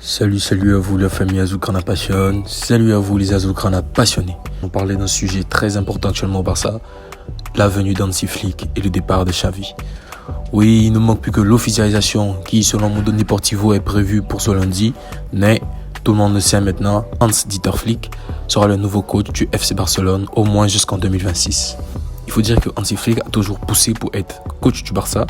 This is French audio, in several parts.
Salut à vous la famille Azulkrana Passion, salut à vous les Azulkrana passionnés. On parlait d'un sujet très important actuellement au Barça, la venue d'Hansi Flick et le départ de Xavi. Oui, il ne manque plus que l'officialisation qui, selon Mundo Deportivo, est prévue pour ce lundi, mais tout le monde le sait maintenant, Hans-Dieter Flick sera le nouveau coach du FC Barcelone, au moins jusqu'en 2026. Il faut dire que Hansi Flick a toujours poussé pour être coach du Barça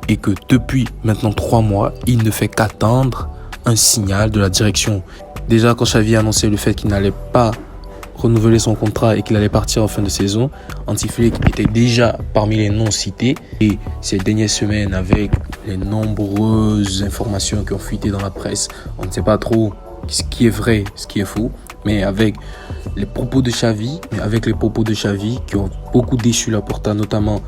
et que depuis maintenant 3 mois, il ne fait qu'attendre un signal de la direction. Déjà, quand Xavi a annoncé le fait qu'il n'allait pas renouveler son contrat et qu'il allait partir en fin de saison, Hansi Flick était déjà parmi les noms cités. Et ces dernières semaines, avec les nombreuses informations qui ont fuité dans la presse, on ne sait pas trop ce qui est vrai, ce qui est faux. Mais avec les propos de Xavi, qui ont beaucoup déçu la Porta, notamment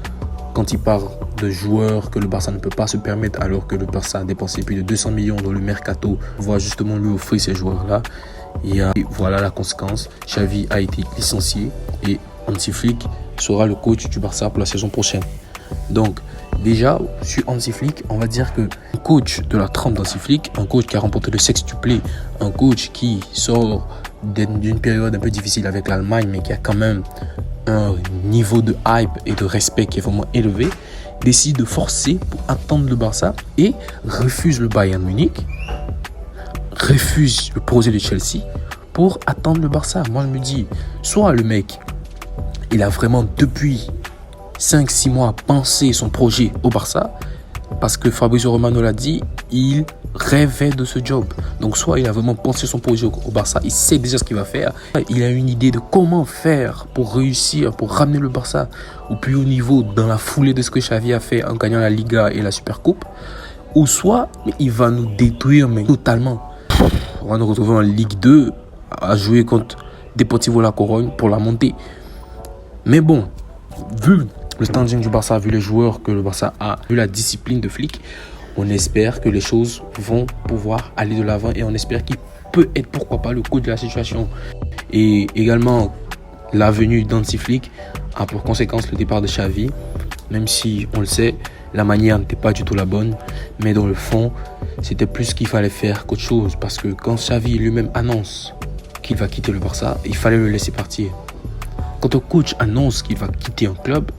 quand il parle de joueurs que le Barça ne peut pas se permettre, alors que le Barça a dépensé plus de 200 millions dans le mercato pour pouvoir justement lui offrir ces joueurs-là. Et voilà la conséquence. Xavi a été licencié et Hansi Flick sera le coach du Barça pour la saison prochaine. Donc déjà, sur Hansi Flick, on va dire que un coach de la trempe d'Hansi Flick, un coach qui a remporté le sextuplé, un coach qui sort d'une période un peu difficile avec l'Allemagne, mais qui a quand même un niveau de hype et de respect qui est vraiment élevé, décide de forcer pour attendre le Barça et refuse le Bayern Munich, refuse le projet de Chelsea pour attendre le Barça. Moi je me dis, soit le mec, il a vraiment depuis 5-6 mois pensé son projet au Barça, parce que Fabrizio Romano l'a dit, il rêvait de ce job. Donc soit il a vraiment pensé son projet au Barça, il sait déjà ce qu'il va faire, il a une idée de comment faire pour réussir, pour ramener le Barça au plus haut niveau dans la foulée de ce que Xavi a fait en gagnant la Liga et la Supercoupe, ou soit il va nous détruire mais totalement. On va nous retrouver en Ligue 2 à jouer contre Deportivo La Corogne pour la montée. Mais bon, vu le standing du Barça, vu les joueurs que le Barça a, vu la discipline de Flick, on espère que les choses vont pouvoir aller de l'avant et on espère qu'il peut être, pourquoi pas, le coach de la situation. Et également, la venue d'Hansi Flick a pour conséquence le départ de Xavi, même si, on le sait, la manière n'était pas du tout la bonne, mais dans le fond, c'était plus ce qu'il fallait faire qu'autre chose, parce que quand Xavi lui-même annonce qu'il va quitter le Barça, il fallait le laisser partir. Quand un coach annonce qu'il va quitter un club,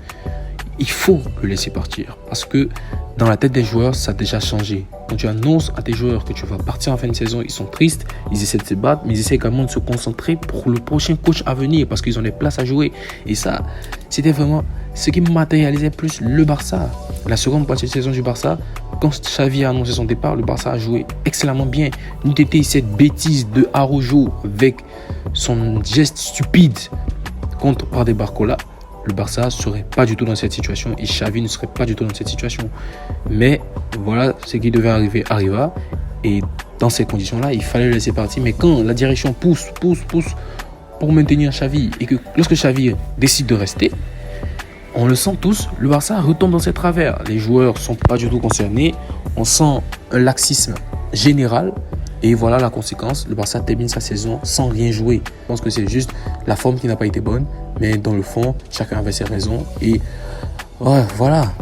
il faut le laisser partir, parce que dans la tête des joueurs, ça a déjà changé. Quand tu annonces à tes joueurs que tu vas partir en fin de saison, ils sont tristes, ils essaient de se battre, mais ils essaient également de se concentrer pour le prochain coach à venir, parce qu'ils ont des places à jouer. Et ça, c'était vraiment ce qui matérialisait plus le Barça. La seconde partie de saison du Barça, quand Xavi a annoncé son départ, le Barça a joué excellemment bien. N'eût été cette bêtise de Araujo avec son geste stupide contre Ardé Barcola, le Barça ne serait pas du tout dans cette situation et Xavi ne serait pas du tout dans cette situation. Mais voilà, ce qui devait arriver arriva. Et dans ces conditions-là, il fallait le laisser partir. Mais quand la direction pousse pour maintenir Xavi et que lorsque Xavi décide de rester, on le sent tous, le Barça retombe dans ses travers. Les joueurs ne sont pas du tout concernés. On sent un laxisme général. Et voilà la conséquence, le Barça termine sa saison sans rien jouer. Je pense que c'est juste la forme qui n'a pas été bonne, mais dans le fond, chacun avait ses raisons. Et ouais, voilà.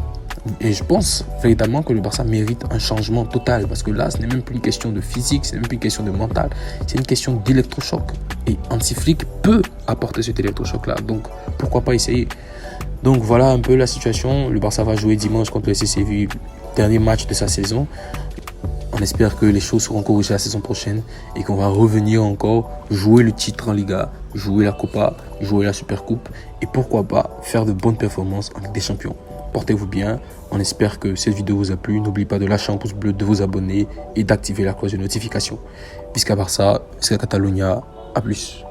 Et je pense véritablement que le Barça mérite un changement total, parce que là, ce n'est même plus une question de physique, ce n'est même plus une question de mental, c'est une question d'électrochoc. Et Hansi Flick peut apporter cet électrochoc-là, donc pourquoi pas essayer. Donc voilà un peu la situation. Le Barça va jouer dimanche contre le FC Séville, dernier match de sa saison. On espère que les choses seront corrigées la saison prochaine et qu'on va revenir encore jouer le titre en Liga, jouer la Copa, jouer la Supercoupe et pourquoi pas faire de bonnes performances en Ligue des Champions. Portez-vous bien, on espère que cette vidéo vous a plu. N'oubliez pas de lâcher un pouce bleu, de vous abonner et d'activer la cloche de notification. Visca Barça, Visca Catalunya, à plus.